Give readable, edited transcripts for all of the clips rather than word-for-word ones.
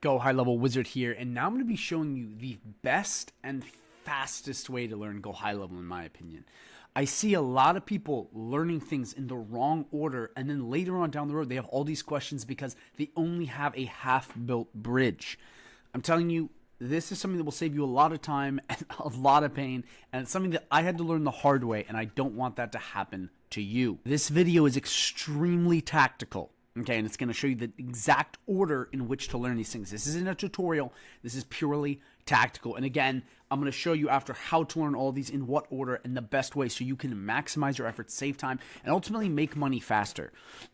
Go High Level Wizard here, and now I'm going to be showing you the best and fastest way to learn Go High Level, in my opinion. I see a lot of people learning things in the wrong order, and then later on down the road, they have all these questions because they only have a half-built bridge. I'm telling you, this is something that will save you a lot of time and a lot of pain, and it's something that I had to learn the hard way, and I don't want that to happen to you. This video is extremely tactical. Okay, and it's going to show you the exact order in which to learn these things. This isn't a tutorial. This is purely tactical. And again, I'm going to show you after how to learn all these in what order and the best way so you can maximize your efforts, save time, and ultimately make money faster.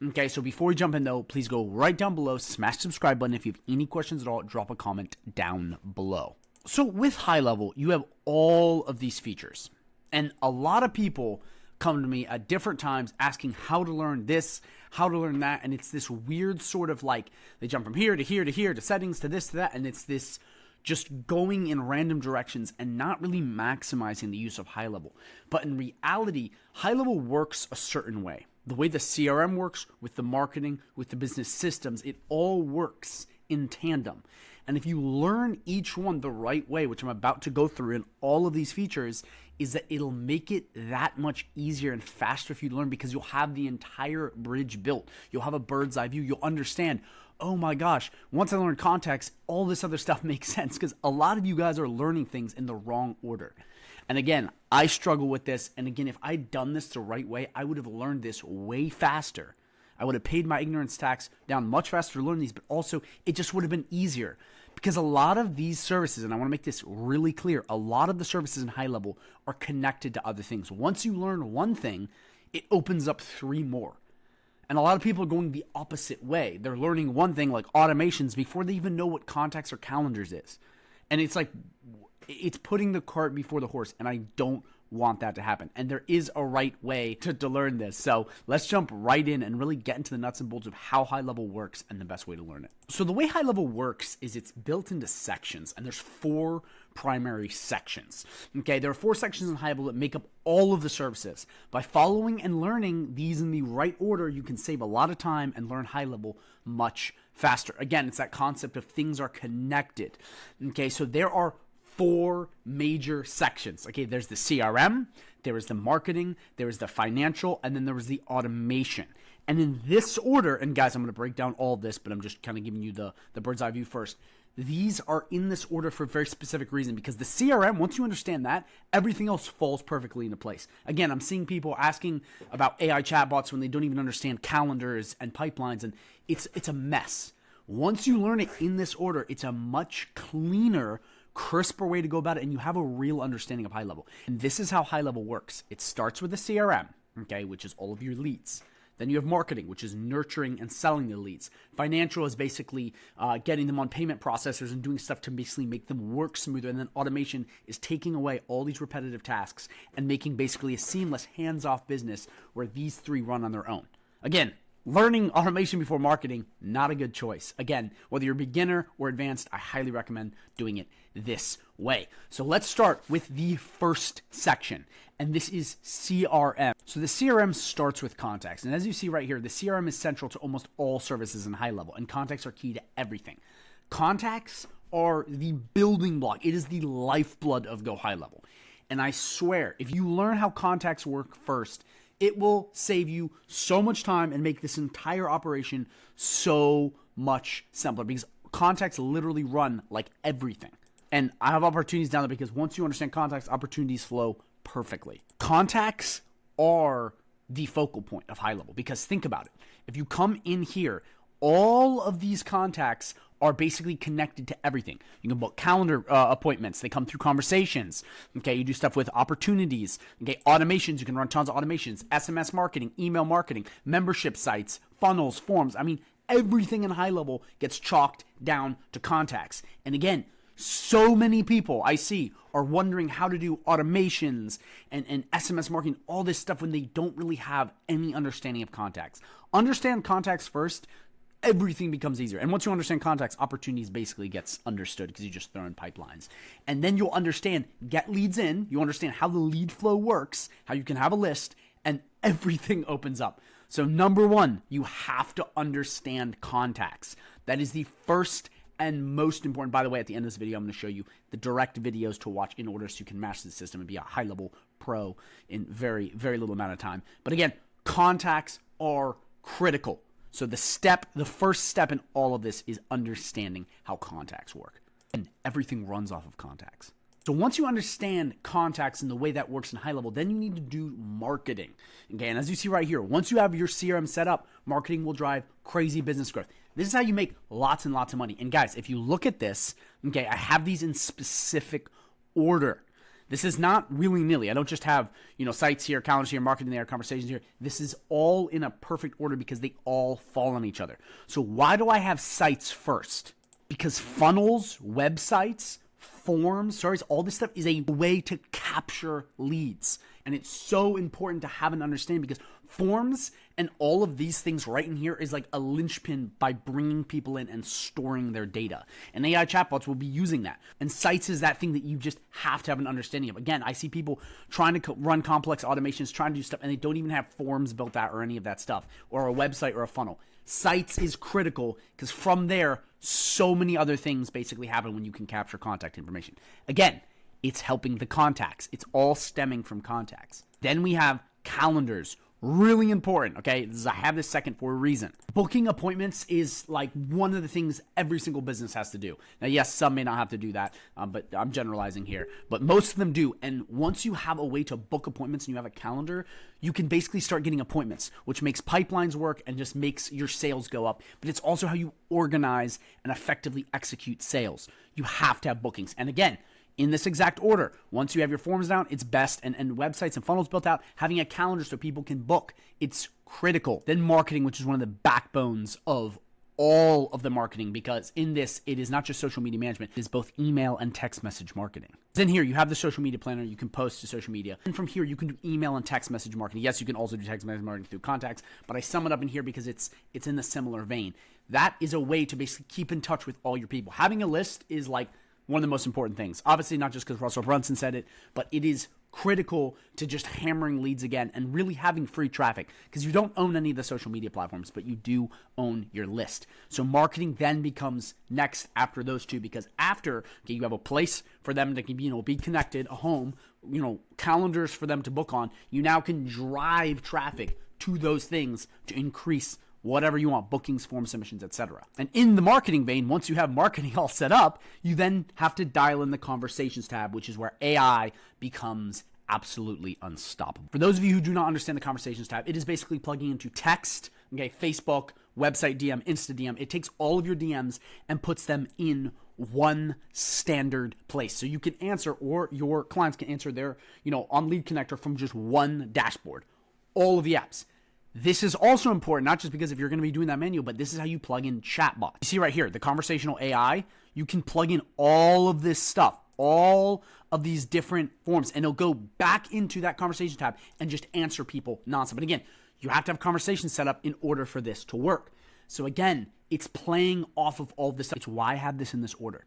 Okay, so before we jump in though, please go right down below, smash the subscribe button. If you have any questions at all, drop a comment down below. So with High Level, you have all of these features. And a lot of people come to me at different times asking how to learn this, how to learn that, and it's this weird sort of like they jump from here to here to here to settings to this to that, and it's this just going in random directions and not really maximizing the use of High Level. But in reality, High Level works a certain way. The way the CRM works with the marketing, with the business systems, it all works in tandem. And if you learn each one the right way, which I'm about to go through in all of these features, is that it'll make it that much easier and faster for you to learn because you'll have the entire bridge built. You'll have a bird's eye view. You'll understand, oh my gosh, once I learn context, all this other stuff makes sense because a lot of you guys are learning things in the wrong order. And again, I struggle with this. And again, if I'd done this the right way, I would have learned this way faster. I would have paid my ignorance tax down much faster to learn these, but also it just would have been easier because a lot of these services, and I want to make this really clear, a lot of the services in High Level are connected to other things. Once you learn one thing, it opens up three more. And a lot of people are going the opposite way. They're learning one thing like automations before they even know what contacts or calendars is. And it's like, it's putting the cart before the horse, and I don't want that to happen. And there is a right way to learn this. So let's jump right in and really get into the nuts and bolts of how High Level works and the best way to learn it. So the way High Level works is it's built into sections, and there's 4 primary sections. Okay, there are 4 sections in High Level that make up all of the services. By following and learning these in the right order, you can save a lot of time and learn High Level much faster. Again, it's that concept of things are connected. Okay, so there are 4 major sections. Okay, there's the CRM, there is the marketing, there is the financial, and then there was the automation. And in this order, and guys, I'm going to break down all of this, but I'm just kind of giving you the bird's eye view first. These are in this order for a very specific reason because the CRM, once you understand that, everything else falls perfectly into place. Again, I'm seeing people asking about AI chatbots when they don't even understand calendars and pipelines, and it's a mess. Once you learn it in this order, it's a much cleaner, crisper way to go about it, and you have a real understanding of High Level. And this is how High Level works. It starts with the CRM, okay, which is all of your leads. Then you have marketing, which is nurturing and selling the leads. Financial is basically getting them on payment processors and doing stuff to basically make them work smoother. And then automation is taking away all these repetitive tasks and making basically a seamless, hands-off business where these 3 run on their own. Again, learning automation before marketing, not a good choice. Again, whether you're beginner or advanced, I highly recommend doing it this way. So let's start with the first section, and this is CRM. So the CRM starts with contacts, and as you see right here, the CRM is central to almost all services in High Level, and contacts are key to everything. Contacts are the building block. It is the lifeblood of Go High Level. And I swear, if you learn how contacts work first, it will save you so much time and make this entire operation so much simpler because contacts literally run like everything. And I have opportunities down there because once you understand contacts, opportunities flow perfectly. Contacts are the focal point of High Level because think about it. If you come in here, all of these contacts are basically connected to everything. You can book calendar appointments. They come through conversations. Okay, you do stuff with opportunities. Okay, automations. You can run tons of automations. SMS marketing, email marketing, membership sites, funnels, forms. I mean, everything in High Level gets chalked down to contacts. And again, so many people I see are wondering how to do automations and SMS marketing, all this stuff when they don't really have any understanding of contacts. Understand contacts first. Everything becomes easier. And once you understand contacts, opportunities basically gets understood because you just throw in pipelines. And then you'll understand, get leads in, you understand how the lead flow works, how you can have a list, and everything opens up. So number 1, you have to understand contacts. That is the first And most important, by the way, at the end of this video, I'm going to show you the direct videos to watch in order so you can master the system and be a high-level pro in very, very little amount of time. But again, contacts are critical. So the first step in all of this is understanding how contacts work. And everything runs off of contacts. So once you understand contacts and the way that works in high level, then you need to do marketing. Okay, and as you see right here, once you have your CRM set up, marketing will drive crazy business growth. This is how you make lots and lots of money. And guys, if you look at this, okay, I have these in specific order. This is not willy-nilly. I don't just have, sites here, calendars here, marketing there, conversations here. This is all in a perfect order because they all fall on each other. So why do I have sites first? Because funnels, websites, forms, stories, all this stuff is a way to capture leads. And it's so important to have an understanding because forms and all of these things right in here is like a linchpin by bringing people in and storing their data. And AI chatbots will be using that. And sites is that thing that you just have to have an understanding of. Again, I see people trying to run complex automations, trying to do stuff, and they don't even have forms built out or any of that stuff, or a website or a funnel. Sites is critical because from there, so many other things basically happen when you can capture contact information. Again, it's helping the contacts. It's all stemming from contacts. Then we have calendars. Really important, okay? I have this second for a reason. Booking appointments is like one of the things every single business has to do. Now, yes, some may not have to do that, but I'm generalizing here. But most of them do. And once you have a way to book appointments and you have a calendar, you can basically start getting appointments, which makes pipelines work and just makes your sales go up. But it's also how you organize and effectively execute sales. You have to have bookings. And again, in this exact order. Once you have your forms down, it's best, and websites and funnels built out, having a calendar so people can book. It's critical. Then marketing, which is one of the backbones of all of the marketing, because in this, it is not just social media management, it is both email and text message marketing. Then here, you have the social media planner, you can post to social media. And from here, you can do email and text message marketing. Yes, you can also do text message marketing through contacts, but I sum it up in here because it's in the similar vein. That is a way to basically keep in touch with all your people. Having a list is like one of the most important things. Obviously, not just because Russell Brunson said it, but it is critical to just hammering leads again and really having free traffic because you don't own any of the social media platforms, but you do own your list. So marketing then becomes next after those two because after you have a place for them to be connected, a home, calendars for them to book on, you now can drive traffic to those things to increase whatever you want, bookings, form submissions, etc. And in the marketing vein, once you have marketing all set up, you then have to dial in the conversations tab, which is where AI becomes absolutely unstoppable. For those of you who do not understand the conversations tab, it is basically plugging into text, Facebook, website DM, Insta DM. It takes all of your DMs and puts them in one standard place. So you can answer, or your clients can answer their, on Lead Connector from just one dashboard, all of the apps. This is also important, not just because if you're going to be doing that manual, but this is how you plug in chatbot. You see right here, the conversational AI, you can plug in all of this stuff, all of these different forms, and it'll go back into that conversation tab and just answer people nonstop. But again, you have to have conversations set up in order for this to work. So again, it's playing off of all of this stuff. It's why I have this in this order.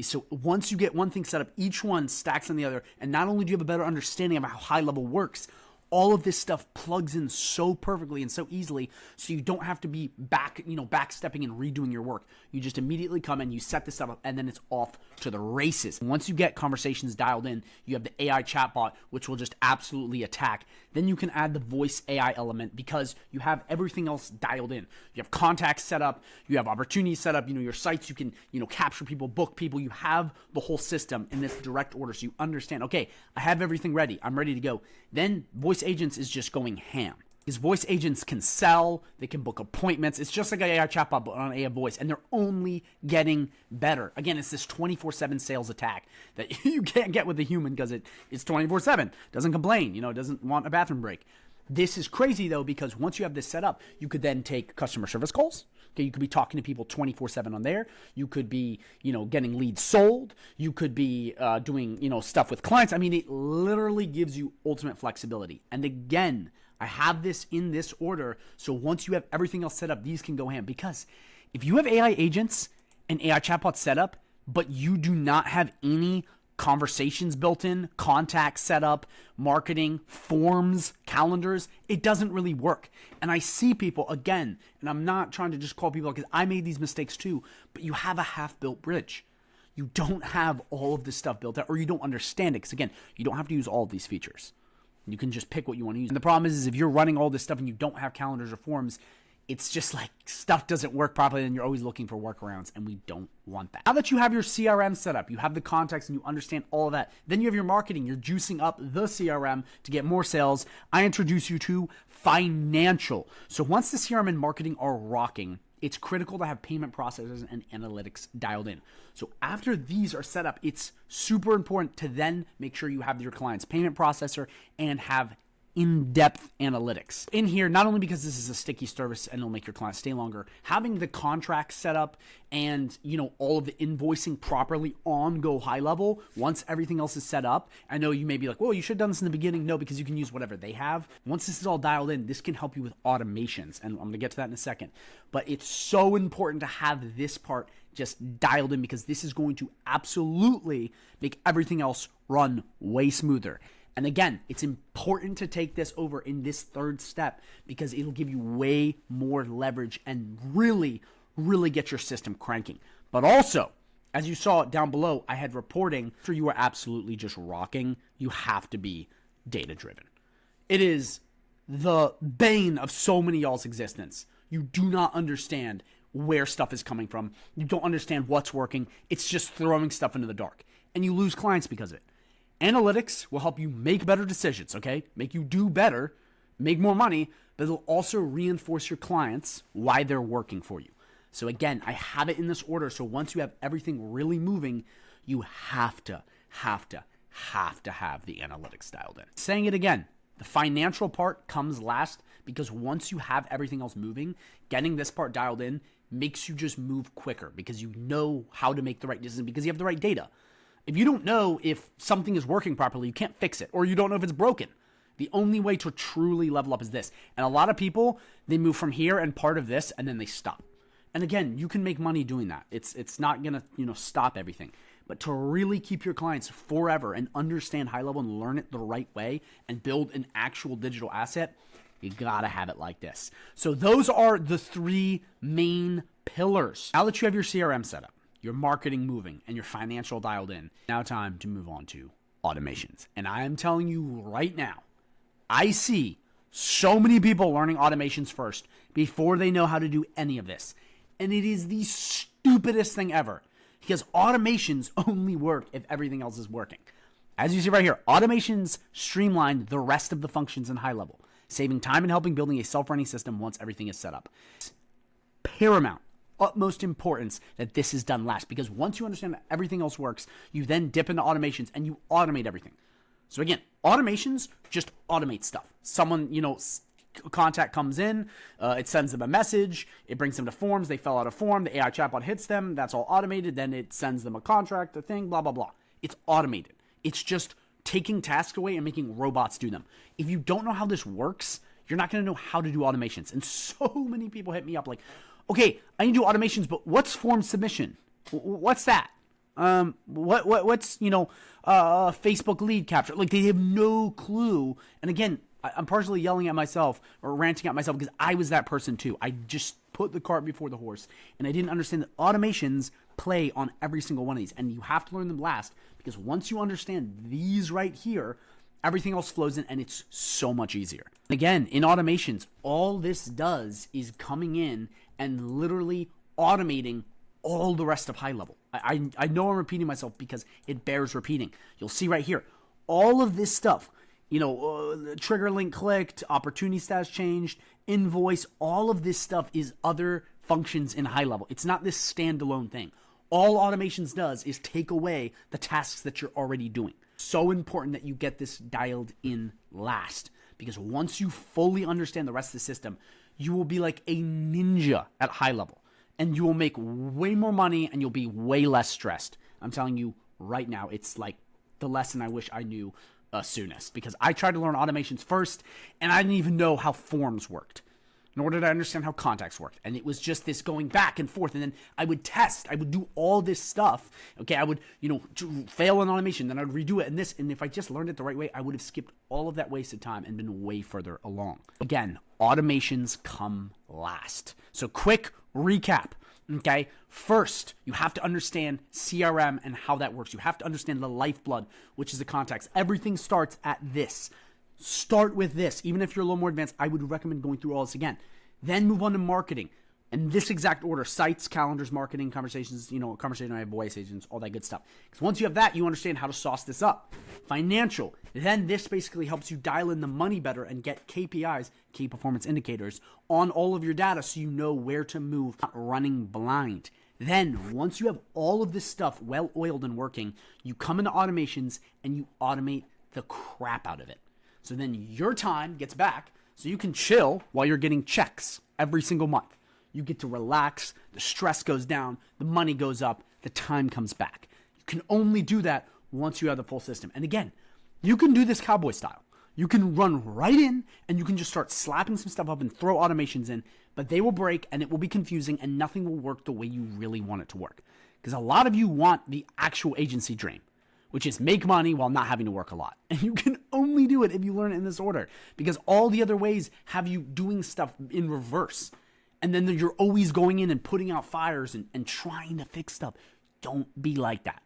So once you get one thing set up, each one stacks on the other, and not only do you have a better understanding of how high level works, all of this stuff plugs in so perfectly and so easily, so you don't have to be backstepping and redoing your work. You just immediately come in, you set this stuff up, and then it's off to the races. Once you get conversations dialed in, you have the AI chatbot, which will just absolutely attack. Then you can add the voice AI element because you have everything else dialed in. You have contacts set up, you have opportunities set up, your sites, you can, capture people, book people. You have the whole system in this direct order, so you understand, okay, I have everything ready. I'm ready to go. Then voice agents is just going ham. Because voice agents can sell, they can book appointments. It's just like an AI chatbot but on AI voice, and they're only getting better. Again, it's this 24/7 sales attack that you can't get with a human because it's 24/7. Doesn't complain, doesn't want a bathroom break. This is crazy though, because once you have this set up, you could then take customer service calls. Okay, you could be talking to people 24/7 on there. You could be, getting leads sold. You could be doing, stuff with clients. I mean, it literally gives you ultimate flexibility. And again, I have this in this order. So once you have everything else set up, these can go ham. Because if you have AI agents and AI chatbots set up, but you do not have any conversations built in, contact setup, marketing, forms, calendars. It doesn't really work. And I see people, again, and I'm not trying to just call people because I made these mistakes too, but you have a half-built bridge. You don't have all of this stuff built out, or you don't understand it. Because again, you don't have to use all of these features. You can just pick what you want to use. And the problem is if you're running all this stuff and you don't have calendars or forms, it's just like stuff doesn't work properly and you're always looking for workarounds, and we don't want that. Now that you have your CRM set up, you have the contacts and you understand all of that, then you have your marketing, you're juicing up the CRM to get more sales. I introduce you to financial. So once the CRM and marketing are rocking, it's critical to have payment processors and analytics dialed in. So after these are set up, it's super important to then make sure you have your client's payment processor and have in-depth analytics. In here, not only because this is a sticky service and it'll make your client stay longer, having the contract set up and, all of the invoicing properly on GoHighLevel once everything else is set up. I know you may be like, well, you should have done this in the beginning. No, because you can use whatever they have. Once this is all dialed in, this can help you with automations, and I'm going to get to that in a second. But it's so important to have this part just dialed in because this is going to absolutely make everything else run way smoother. And again, it's important to take this over in this third step because it'll give you way more leverage and really, really get your system cranking. But also, as you saw down below, I had reporting. After you are absolutely just rocking, you have to be data-driven. It is the bane of so many y'all's existence. You do not understand where stuff is coming from. You don't understand what's working. It's just throwing stuff into the dark. And you lose clients because of it. Analytics will help you make better decisions, okay? Make you do better, make more money, but it'll also reinforce your clients why they're working for you. So again, I have it in this order. So once you have everything really moving, you have to have the analytics dialed in. Saying it again, the financial part comes last because once you have everything else moving, getting this part dialed in makes you just move quicker because you know how to make the right decision because you have the right data. If you don't know if something is working properly, you can't fix it, or you don't know if it's broken. The only way to truly level up is this. And a lot of people, they move from here and part of this, and then they stop. And again, you can make money doing that. It's not going to, stop everything. But to really keep your clients forever and understand high level and learn it the right way and build an actual digital asset, you got to have it like this. So those are the three main pillars. Now that you have your CRM set up, your marketing moving, and your financial dialed in, now time to move on to automations. And I am telling you right now, I see so many people learning automations first before they know how to do any of this. And it is the stupidest thing ever because automations only work if everything else is working. As you see right here, automations streamline the rest of the functions in high level, saving time and helping building a self-running system once everything is set up. It's paramount. Utmost importance that this is done last because once you understand that everything else works, you then dip into automations and you automate everything. So again, automations just automate stuff. Someone, contact comes in, it sends them a message, it brings them to forms, they fill out a form, the AI chatbot hits them, that's all automated, then it sends them a contract, a thing, blah, blah, blah. It's automated. It's just taking tasks away and making robots do them. If you don't know how this works, you're not going to know how to do automations. And so many people hit me up like, okay, I need to do automations, but what's form submission? What's that? What's Facebook lead capture? Like they have no clue. And again, I'm partially yelling at myself or ranting at myself because I was that person too. I just put the cart before the horse, and I didn't understand that automations play on every single one of these, and you have to learn them last because once you understand these right here, everything else flows in, and it's so much easier. Again, in automations, all this does is coming in and literally automating all the rest of high level. I know I'm repeating myself because it bears repeating. You'll see right here, all of this stuff, trigger link clicked, opportunity status changed, invoice, all of this stuff is other functions in high level. It's not this standalone thing. All automations does is take away the tasks that you're already doing. So important that you get this dialed in last because once you fully understand the rest of the system, you will be like a ninja at high level and you will make way more money and you'll be way less stressed. I'm telling you right now, it's like the lesson I wish I knew soonest because I tried to learn automations first and I didn't even know how forms worked. nor did I understand how contacts worked. And it was just this going back and forth. And then I would test. I would do all this stuff. Okay, I would, fail an automation. Then I would redo it and this. And if I just learned it the right way, I would have skipped all of that wasted time and been way further along. Again, automations come last. So quick recap. Okay, first, you have to understand CRM and how that works. You have to understand the lifeblood, which is the contacts. Everything starts at this. Start with this. Even if you're a little more advanced, I would recommend going through all this again. Then move on to marketing. In this exact order: sites, calendars, marketing, conversations, conversation, I have voice agents, all that good stuff. Because once you have that, you understand how to sauce this up. Financial. Then this basically helps you dial in the money better and get KPIs, key performance indicators, on all of your data so you know where to move, not running blind. Then, once you have all of this stuff well-oiled and working, you come into automations and you automate the crap out of it. So then your time gets back so you can chill while you're getting checks every single month. You get to relax, the stress goes down, the money goes up, the time comes back. You can only do that once you have the full system. And again, you can do this cowboy style. You can run right in and you can just start slapping some stuff up and throw automations in, but they will break and it will be confusing and nothing will work the way you really want it to work. Because a lot of you want the actual agency dream, which is make money while not having to work a lot. And you can only do it if you learn it in this order, because all the other ways have you doing stuff in reverse. And then you're always going in and putting out fires and trying to fix stuff. Don't be like that.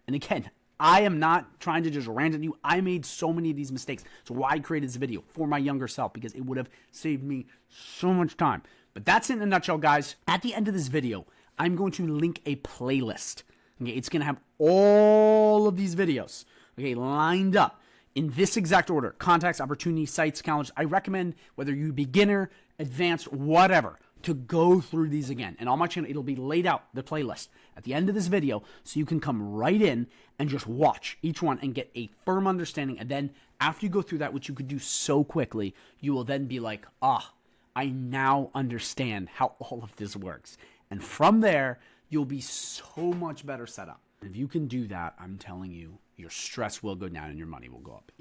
And again, I am not trying to just rant at you. I made so many of these mistakes. So why I created this video for my younger self, because it would have saved me so much time. But that's it in a nutshell, guys. At the end of this video, I'm going to link a playlist. Okay, it's going to have all of these videos, okay, lined up in this exact order: contacts, opportunities, sites, calendars. I recommend, whether you beginner, advanced, whatever, to go through these again. And on my channel, it'll be laid out, the playlist, at the end of this video, so you can come right in and just watch each one and get a firm understanding. And then after you go through that, which you could do so quickly, you will then be like, I now understand how all of this works. And from there, you'll be so much better set up. And if you can do that, I'm telling you, your stress will go down and your money will go up.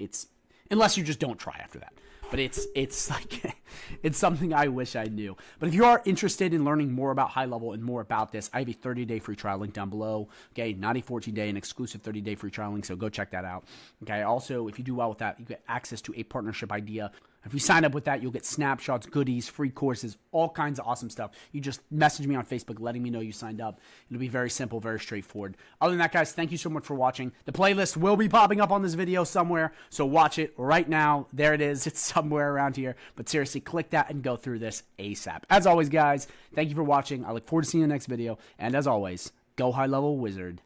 Unless you just don't try after that. But it's like, it's something I wish I knew. But if you are interested in learning more about high level and more about this, I have a 30-day free trial link down below. Okay, not a 14-day, an exclusive 30-day free trial link, so go check that out. Okay, also, if you do well with that, you get access to a partnership idea. If you sign up with that, you'll get snapshots, goodies, free courses, all kinds of awesome stuff. You just message me on Facebook letting me know you signed up. It'll be very simple, very straightforward. Other than that, guys, thank you so much for watching. The playlist will be popping up on this video somewhere, so watch it right now. There it is. It's somewhere around here. But seriously, click that and go through this ASAP. As always, guys, thank you for watching. I look forward to seeing you in the next video. And as always, go high level, wizard.